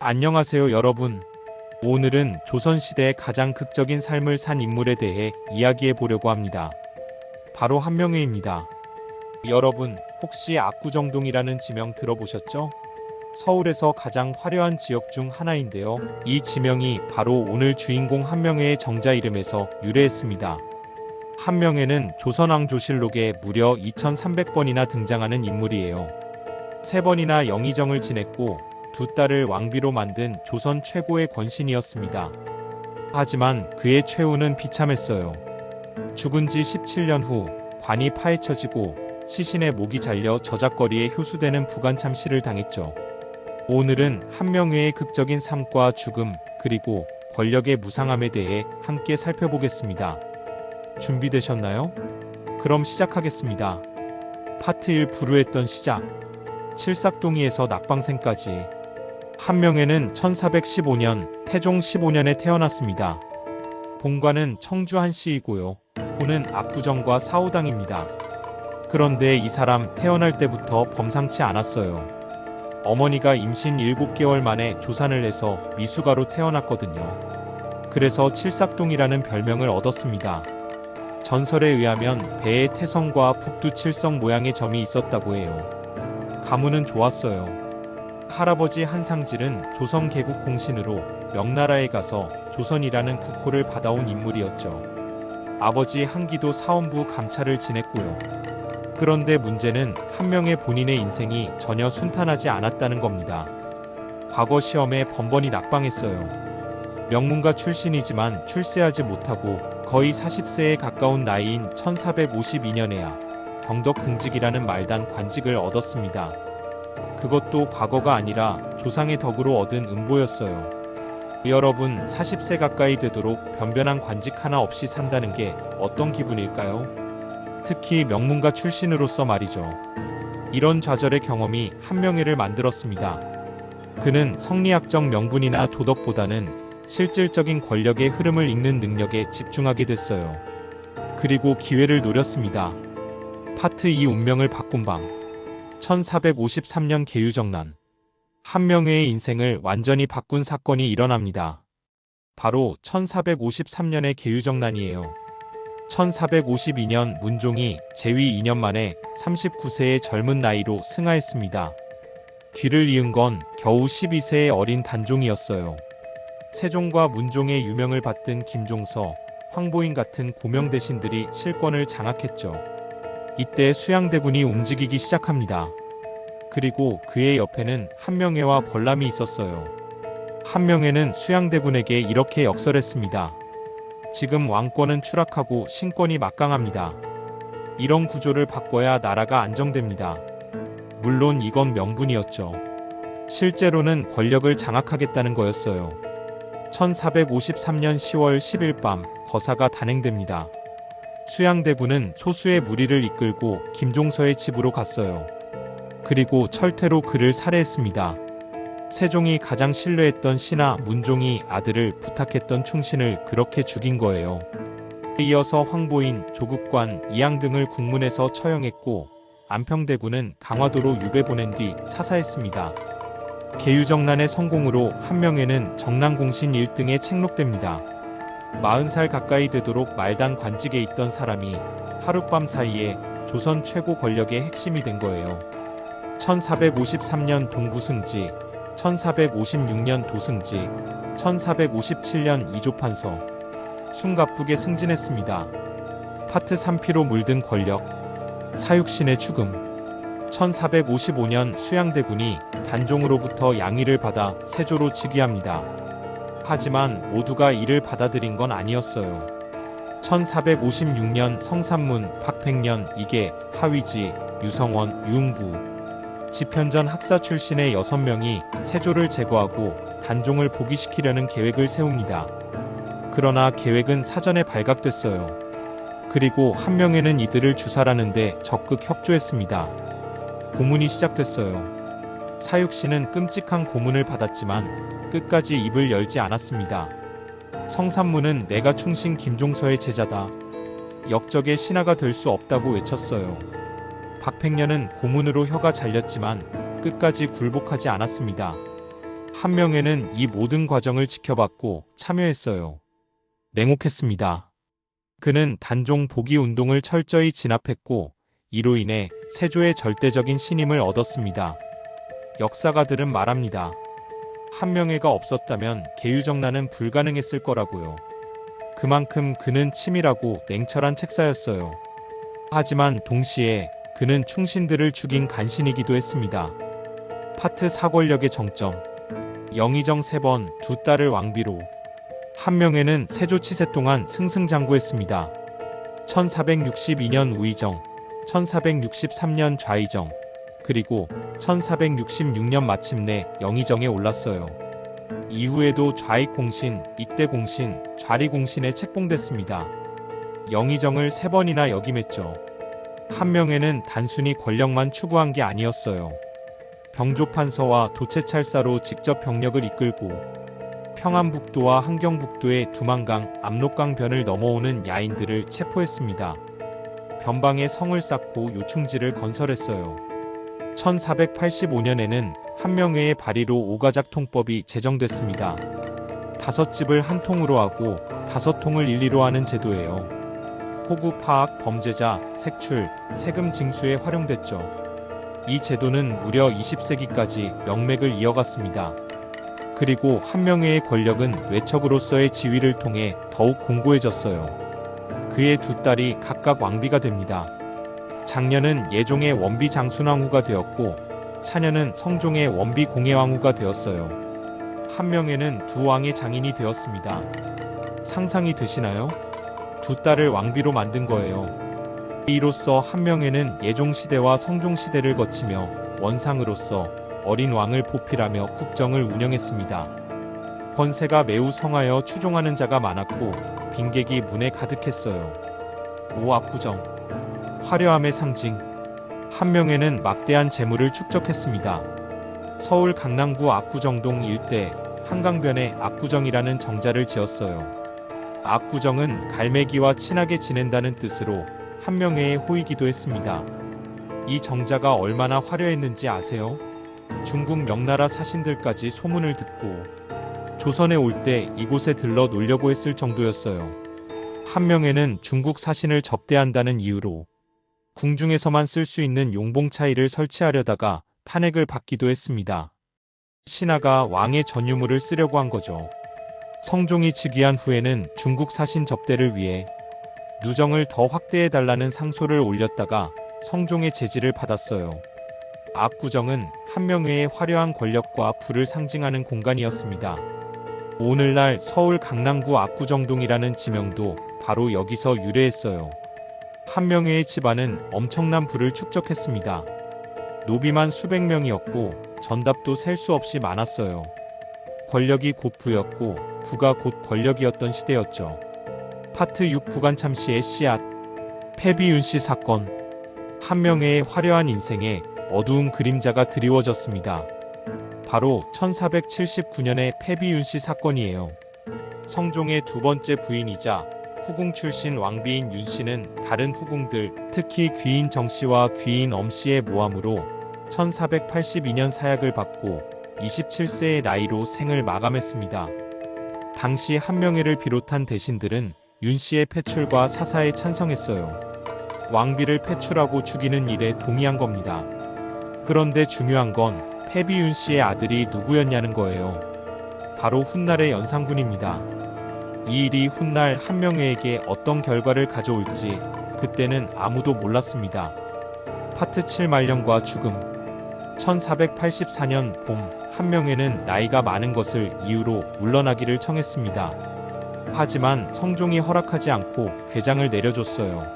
안녕하세요 여러분. 오늘은 조선시대의 가장 극적인 삶을 산 인물에 대해 이야기해 보려고 합니다. 바로 한명회입니다. 여러분 혹시 압구정동이라는 지명 들어보셨죠? 서울에서 가장 화려한 지역 중 하나인데요. 이 지명이 바로 오늘 주인공 한명회의 정자 이름에서 유래했습니다. 한명회는 조선왕조실록에 무려 2300번이나 등장하는 인물이에요. 3번이나 영의정을 지냈고 두 딸을 왕비로 만든 조선 최고의 권신이었습니다. 하지만 그의 최후는 비참했어요. 죽은 지 17년 후 관이 파헤쳐지고 시신의 목이 잘려 저작거리에 효수되는 부관참시를 당했죠. 오늘은 한명회의 극적인 삶과 죽음 그리고 권력의 무상함에 대해 함께 살펴보겠습니다. 준비되셨나요? 그럼 시작하겠습니다. 파트 1 불우했던 시작. 칠삭동이에서 낙방생까지. 한명회는 1415년 태종 15년에 태어났습니다. 본관은 청주 한씨이고요. 호는 압구정과 사호당입니다. 그런데 이 사람 태어날 때부터 범상치 않았어요. 어머니가 임신 7개월 만에 조산을 해서 미숙아로 태어났거든요. 그래서 칠삭동이라는 별명을 얻었습니다. 전설에 의하면 배에 태성과 북두칠성 모양의 점이 있었다고 해요. 가문은 좋았어요. 할아버지 한상질은 조선 개국 공신으로 명나라에 가서 조선이라는 국호를 받아온 인물이었죠. 아버지 한기도 사원부 감찰을 지냈고요. 그런데 문제는 한명회 본인의 인생이 전혀 순탄하지 않았다는 겁니다. 과거 시험에 번번이 낙방했어요. 명문가 출신이지만 출세하지 못하고 거의 40세에 가까운 나이인 1452년에야 경덕궁직이라는 말단 관직을 얻었습니다. 그것도 과거가 아니라 조상의 덕으로 얻은 음보였어요. 여러분 40세 가까이 되도록 변변한 관직 하나 없이 산다는 게 어떤 기분일까요? 특히 명문가 출신으로서 말이죠. 이런 좌절의 경험이 한명회를 만들었습니다. 그는 성리학적 명분이나 도덕보다는 실질적인 권력의 흐름을 읽는 능력에 집중하게 됐어요. 그리고 기회를 노렸습니다. 파트 2 운명을 바꾼 밤. 1453년 계유정난. 한명회의 인생을 완전히 바꾼 사건이 일어납니다. 바로 1453년의 계유정난이에요. 1452년 문종이 재위 2년 만에 39세의 젊은 나이로 승하했습니다. 뒤를 이은 건 겨우 12세의 어린 단종이었어요. 세종과 문종의 유명을 받든 김종서, 황보인 같은 고명 대신들이 실권을 장악했죠. 이때 수양대군이 움직이기 시작합니다. 그리고 그의 옆에는 한명회와 권람이 있었어요. 한명회는 수양대군에게 이렇게 역설했습니다. 지금 왕권은 추락하고 신권이 막강합니다. 이런 구조를 바꿔야 나라가 안정됩니다. 물론 이건 명분이었죠. 실제로는 권력을 장악하겠다는 거였어요. 1453년 10월 10일 밤 거사가 단행됩니다. 수양대군은 소수의 무리를 이끌고 김종서의 집으로 갔어요. 그리고 철퇴로 그를 살해했습니다. 세종이 가장 신뢰했던 신하 문종이 아들을 부탁했던 충신을 그렇게 죽인 거예요. 이어서 황보인, 조국관, 이양 등을 국문에서 처형했고 안평대군은 강화도로 유배 보낸 뒤 사사했습니다. 계유정난의 성공으로 한명회는 정난공신 1등에 책록됩니다. 40살 가까이 되도록 말단 관직에 있던 사람이 하룻밤 사이에 조선 최고 권력의 핵심이 된 거예요. 1453년 동부승지, 1456년 도승지, 1457년 이조판서. 숨가쁘게 승진했습니다. 파트 3 피로 물든 권력. 사육신의 죽음. 1455년 수양대군이 단종으로부터 양위를 받아 세조로 즉위합니다. 하지만 모두가 이를 받아들인 건 아니었어요. 1456년 성산문, 박팽년, 이계, 하위지, 유성원, 유흥부, 집현전 학사 출신의 6명이 세조를 제거하고 단종을 복위시키려는 계획을 세웁니다. 그러나 계획은 사전에 발각됐어요. 그리고 한명회는 이들을 주살하는데 적극 협조했습니다. 고문이 시작됐어요. 사육신은 끔찍한 고문을 받았지만 끝까지 입을 열지 않았습니다. 성산문은 내가 충신 김종서의 제자다. 역적의 신하가 될 수 없다고 외쳤어요. 박팽년은 고문으로 혀가 잘렸지만 끝까지 굴복하지 않았습니다. 한명회는 이 모든 과정을 지켜봤고 참여했어요. 냉혹했습니다. 그는 단종 복위 운동을 철저히 진압했고 이로 인해 세조의 절대적인 신임을 얻었습니다. 역사가들은 말합니다. 한명회가 없었다면 개유정난은 불가능했을 거라고요. 그만큼 그는 치밀하고 냉철한 책사였어요. 하지만 동시에 그는 충신들을 죽인 간신이기도 했습니다. 파트 4 권력의 정점. 영의정 3번, 두 딸을 왕비로. 한명회는 세조 치세 동안 승승장구했습니다. 1462년 우의정, 1463년 좌의정, 그리고 1466년 마침내 영의정에 올랐어요. 이후에도 좌익공신, 익대공신, 좌리공신에 책봉됐습니다. 영의정을 3번이나 역임했죠. 한명회는 단순히 권력만 추구한 게 아니었어요. 병조판서와 도채찰사로 직접 병력을 이끌고 평안북도와 함경북도의 두만강, 압록강 변을 넘어오는 야인들을 체포했습니다. 변방에 성을 쌓고 요충지를 건설했어요. 1485년에는 한명회의 발의로 오가작 통법이 제정됐습니다. 5집을 한 통으로 하고 5통을 일리로 하는 제도예요. 호구 파악, 범죄자, 색출, 세금 징수에 활용됐죠. 이 제도는 무려 20세기까지 명맥을 이어갔습니다. 그리고 한명회의 권력은 외척으로서의 지위를 통해 더욱 공고해졌어요. 그의 두 딸이 각각 왕비가 됩니다. 장녀는 예종의 원비 장순왕후가 되었고 차녀는 성종의 원비 공예왕후가 되었어요. 한명회는 두 왕의 장인이 되었습니다. 상상이 되시나요? 두 딸을 왕비로 만든 거예요. 이로써 한명회는 예종시대와 성종시대를 거치며 원상으로서 어린 왕을 보필하며 국정을 운영했습니다. 권세가 매우 성하여 추종하는 자가 많았고 빈객이 문에 가득했어요. 압구정. 화려함의 상징. 한명회는 막대한 재물을 축적했습니다. 서울 강남구 압구정동 일대 한강변에 압구정이라는 정자를 지었어요. 압구정은 갈매기와 친하게 지낸다는 뜻으로 한명회의 호이기도 했습니다. 이 정자가 얼마나 화려했는지 아세요? 중국 명나라 사신들까지 소문을 듣고 조선에 올 때 이곳에 들러 놀려고 했을 정도였어요. 한명회는 중국 사신을 접대한다는 이유로 궁중에서만 쓸 수 있는 용봉차이를 설치하려다가 탄핵을 받기도 했습니다. 신하가 왕의 전유물을 쓰려고 한 거죠. 성종이 즉위한 후에는 중국 사신 접대를 위해 누정을 더 확대해달라는 상소를 올렸다가 성종의 제지를 받았어요. 압구정은 한명회의 화려한 권력과 부를 상징하는 공간이었습니다. 오늘날 서울 강남구 압구정동이라는 지명도 바로 여기서 유래했어요. 한명회의 집안은 엄청난 부를 축적했습니다. 노비만 수백 명이었고 전답도 셀 수 없이 많았어요. 권력이 곧 부였고 부가 곧 권력이었던 시대였죠. 파트 6 부관참시의 씨앗. 패비윤씨 사건. 한명회의 화려한 인생에 어두운 그림자가 드리워졌습니다. 바로 1479년의 패비윤씨 사건이에요. 성종의 두 번째 부인이자 후궁 출신 왕비인 윤씨는 다른 후궁들, 특히 귀인 정씨와 귀인 엄씨의 모함으로 1482년 사약을 받고 27세의 나이로 생을 마감했습니다. 당시 한명회를 비롯한 대신들은 윤씨의 패출과 사사에 찬성했어요. 왕비를 패출하고 죽이는 일에 동의한 겁니다. 그런데 중요한 건 패비윤씨의 아들이 누구였냐는 거예요. 바로 훗날의 연산군입니다. 이 일이 훗날 한명회에게 어떤 결과를 가져올지 그때는 아무도 몰랐습니다. 파트 7 말년과 죽음. 1484년 봄 한명회는 나이가 많은 것을 이유로 물러나기를 청했습니다. 하지만 성종이 허락하지 않고 궤장을 내려줬어요.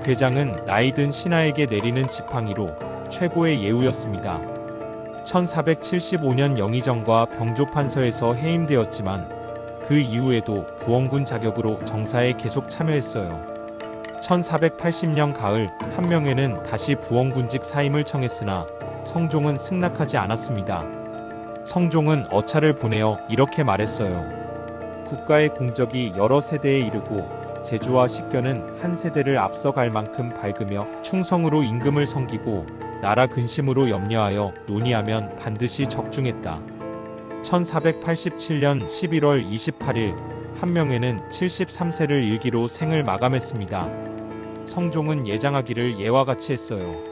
궤장은 나이든 신하에게 내리는 지팡이로 최고의 예우였습니다. 1475년 영의정과 병조판서에서 해임되었지만 그 이후에도 부원군 자격으로 정사에 계속 참여했어요. 1480년 가을 한명회는 다시 부원군직 사임을 청했으나 성종은 승낙하지 않았습니다. 성종은 어차를 보내어 이렇게 말했어요. 국가의 공적이 여러 세대에 이르고 제주와 식견은 한 세대를 앞서갈 만큼 밝으며 충성으로 임금을 섬기고 나라 근심으로 염려하여 논의하면 반드시 적중했다. 1487년 11월 28일 한명회는 73세를 일기로 생을 마감했습니다. 성종은 예장하기를 예와 같이 했어요.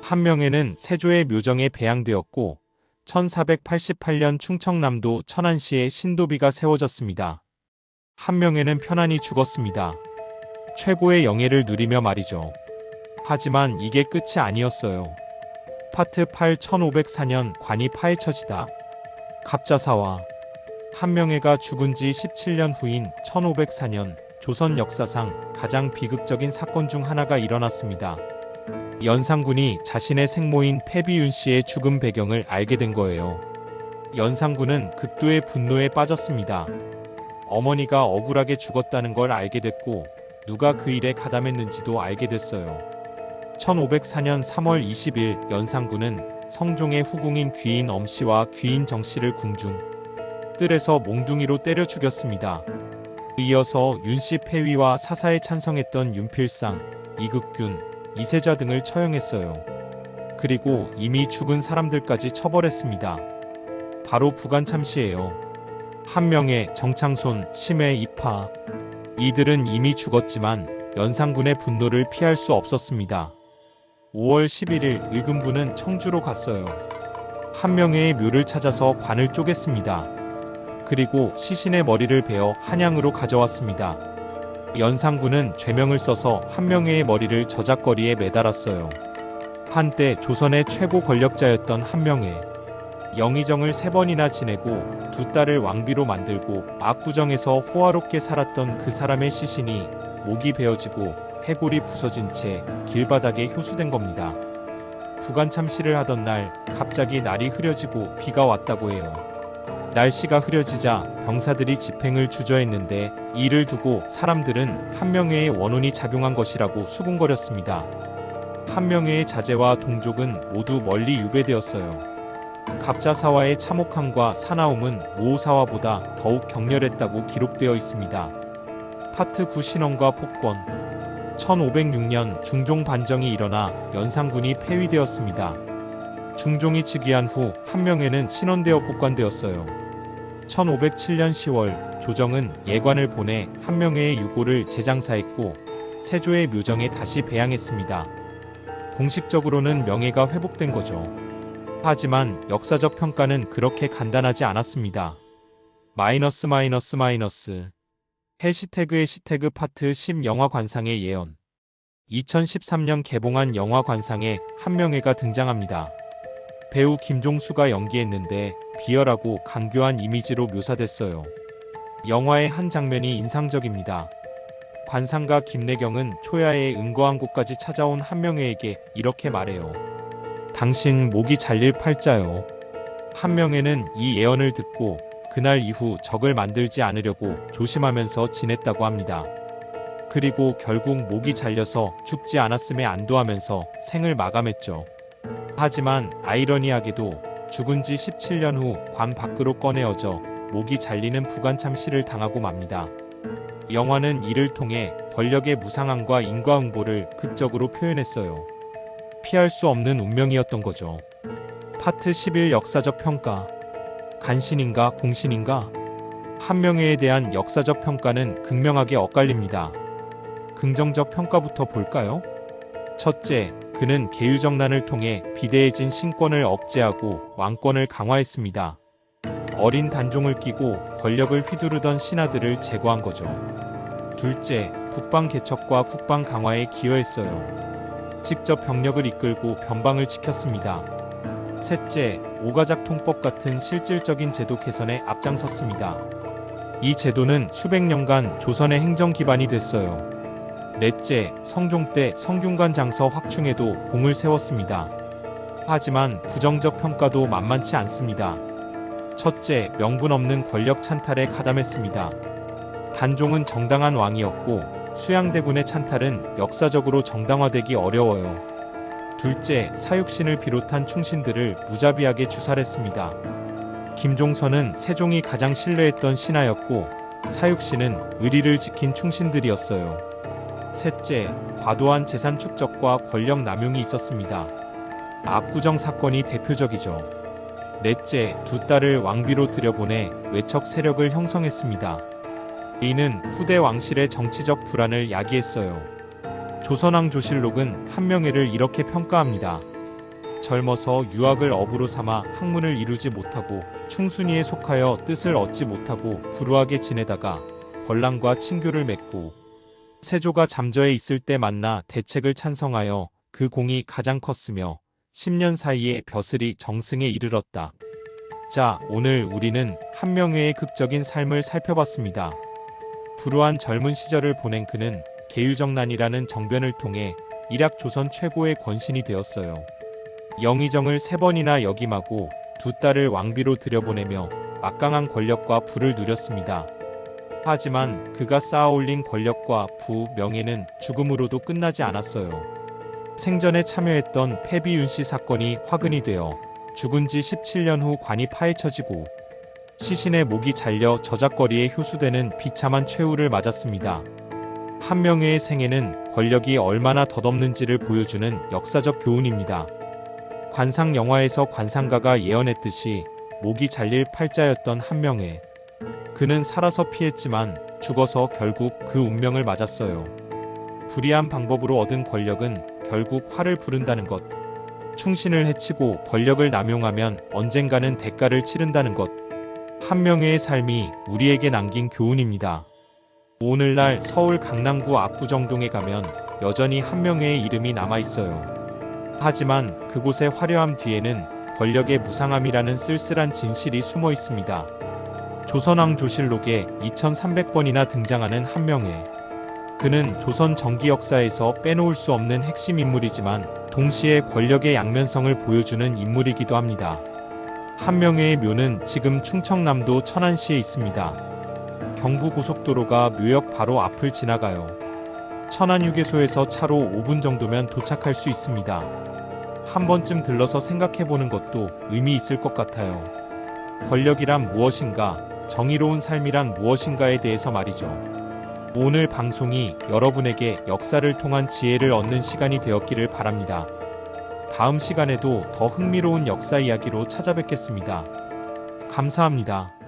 한명회는 세조의 묘정에 배양되었고 1488년 충청남도 천안시에 신도비가 세워졌습니다. 한명회는 편안히 죽었습니다. 최고의 영예를 누리며 말이죠. 하지만 이게 끝이 아니었어요. 파트 8 1504년 관이 파헤쳐지다. 갑자사화. 한명회가 죽은 지 17년 후인 1504년 조선 역사상 가장 비극적인 사건 중 하나가 일어났습니다. 연산군이 자신의 생모인 패비윤 씨의 죽음 배경을 알게 된 거예요. 연산군은 극도의 분노에 빠졌습니다. 어머니가 억울하게 죽었다는 걸 알게 됐고 누가 그 일에 가담했는지도 알게 됐어요. 1504년 3월 20일 연산군은 성종의 후궁인 귀인 엄씨와 귀인 정씨를 궁중 뜰에서 몽둥이로 때려 죽였습니다. 이어서 윤씨 폐위와 사사에 찬성했던 윤필상, 이극균, 이세자 등을 처형했어요. 그리고 이미 죽은 사람들까지 처벌했습니다. 바로 부관참시예요. 한명회, 정창손, 심해, 이파. 이들은 이미 죽었지만 연산군의 분노를 피할 수 없었습니다. 5월 11일 의금부는 청주로 갔어요. 한명회의 묘를 찾아서 관을 쪼갰습니다. 그리고 시신의 머리를 베어 한양으로 가져왔습니다. 연산군은 죄명을 써서 한명회의 머리를 저작거리에 매달았어요. 한때 조선의 최고 권력자였던 한명회. 영의정을 3번이나 지내고 2딸을 왕비로 만들고 압구정에서 호화롭게 살았던 그 사람의 시신이 목이 베어지고 해골이 부서진 채 길바닥에 효수된 겁니다. 부관참시를 하던 날 갑자기 날이 흐려지고 비가 왔다고 해요. 날씨가 흐려지자 병사들이 집행을 주저했는데 이를 두고 사람들은 한명회의 원혼이 작용한 것이라고 수군거렸습니다. 한명회의 자제와 동족은 모두 멀리 유배되었어요. 갑자사화의 참혹함과 사나움은 모호사화보다 더욱 격렬했다고 기록되어 있습니다. 파트 9 신원과 폭권. 1506년 중종 반정이 일어나 연산군이 폐위되었습니다. 중종이 즉위한 후 한명회는 신원되어 복관되었어요. 1507년 10월 조정은 예관을 보내 한명회의 유고를 재장사했고 세조의 묘정에 다시 배양했습니다. 공식적으로는 명예가 회복된 거죠. 하지만 역사적 평가는 그렇게 간단하지 않았습니다. 해시태그 파트 10 영화관상의 예언. 2013년 개봉한 영화관상에 한명회가 등장합니다. 배우 김종수가 연기했는데 비열하고 간교한 이미지로 묘사됐어요. 영화의 한 장면이 인상적입니다. 관상가 김내경은 초야에 은거한 곳까지 찾아온 한명회에게 이렇게 말해요. 당신 목이 잘릴 팔자요. 한명회는 이 예언을 듣고 그날 이후 적을 만들지 않으려고 조심하면서 지냈다고 합니다. 그리고 결국 목이 잘려서 죽지 않았음에 안도하면서 생을 마감했죠. 하지만 아이러니하게도 죽은 지 17년 후 관 밖으로 꺼내어져 목이 잘리는 부관참시를 당하고 맙니다. 영화는 이를 통해 권력의 무상함과 인과응보를 극적으로 표현했어요. 피할 수 없는 운명이었던 거죠. 파트 11 역사적 평가. 간신인가 공신인가? 한명회에 대한 역사적 평가는 극명하게 엇갈립니다. 긍정적 평가부터 볼까요? 첫째, 그는 계유정난을 통해 비대해진 신권을 억제하고 왕권을 강화했습니다. 어린 단종을 끼고 권력을 휘두르던 신하들을 제거한 거죠. 둘째, 국방 개척과 국방 강화에 기여했어요. 직접 병력을 이끌고 변방을 지켰습니다. 셋째, 오가작 통법 같은 실질적인 제도 개선에 앞장섰습니다. 이 제도는 수백 년간 조선의 행정 기반이 됐어요. 넷째, 성종 때 성균관 장서 확충에도 공을 세웠습니다. 하지만 부정적 평가도 만만치 않습니다. 첫째, 명분 없는 권력 찬탈에 가담했습니다. 단종은 정당한 왕이었고 수양대군의 찬탈은 역사적으로 정당화되기 어려워요. 둘째, 사육신을 비롯한 충신들을 무자비하게 주살했습니다. 김종선은 세종이 가장 신뢰했던 신하였고 사육신은 의리를 지킨 충신들이었어요. 셋째, 과도한 재산 축적과 권력 남용이 있었습니다. 압구정 사건이 대표적이죠. 넷째, 두 딸을 왕비로 들여보내 외척 세력을 형성했습니다. 이는 후대 왕실의 정치적 불안을 야기했어요. 조선왕조실록은 한명회를 이렇게 평가합니다. 젊어서 유학을 업으로 삼아 학문을 이루지 못하고 충순이에 속하여 뜻을 얻지 못하고 불우하게 지내다가 벌랑과 친교를 맺고 세조가 잠저에 있을 때 만나 대책을 찬성하여 그 공이 가장 컸으며 10년 사이에 벼슬이 정승에 이르렀다. 자, 오늘 우리는 한명회의 극적인 삶을 살펴봤습니다. 불우한 젊은 시절을 보낸 그는 계유정난이라는 정변을 통해 일약 조선 최고의 권신이 되었어요. 영의정을 3번이나 역임하고 두 딸을 왕비로 들여보내며 막강한 권력과 부를 누렸습니다. 하지만 그가 쌓아올린 권력과 부, 명예는 죽음으로도 끝나지 않았어요. 생전에 참여했던 패비윤씨 사건이 화근이 되어 죽은 지 17년 후 관이 파헤쳐지고 시신의 목이 잘려 저작거리에 효수되는 비참한 최후를 맞았습니다. 한명회의 생애는 권력이 얼마나 덧없는지를 보여주는 역사적 교훈입니다. 관상 영화에서 관상가가 예언했듯이 목이 잘릴 팔자였던 한명회. 그는 살아서 피했지만 죽어서 결국 그 운명을 맞았어요. 불의한 방법으로 얻은 권력은 결국 화를 부른다는 것. 충신을 해치고 권력을 남용하면 언젠가는 대가를 치른다는 것. 한명회의 삶이 우리에게 남긴 교훈입니다. 오늘날 서울 강남구 압구정동에 가면 여전히 한명회의 이름이 남아있어요. 하지만 그곳의 화려함 뒤에는 권력의 무상함이라는 쓸쓸한 진실이 숨어 있습니다. 조선왕조실록에 2300번이나 등장하는 한명회. 그는 조선 정기 역사에서 빼놓을 수 없는 핵심 인물이지만 동시에 권력의 양면성을 보여주는 인물이기도 합니다. 한명회의 묘는 지금 충청남도 천안시에 있습니다. 경부고속도로가 묘역 바로 앞을 지나가요. 천안휴게소에서 차로 5분 정도면 도착할 수 있습니다. 한 번쯤 들러서 생각해보는 것도 의미 있을 것 같아요. 권력이란 무엇인가, 정의로운 삶이란 무엇인가에 대해서 말이죠. 오늘 방송이 여러분에게 역사를 통한 지혜를 얻는 시간이 되었기를 바랍니다. 다음 시간에도 더 흥미로운 역사 이야기로 찾아뵙겠습니다. 감사합니다.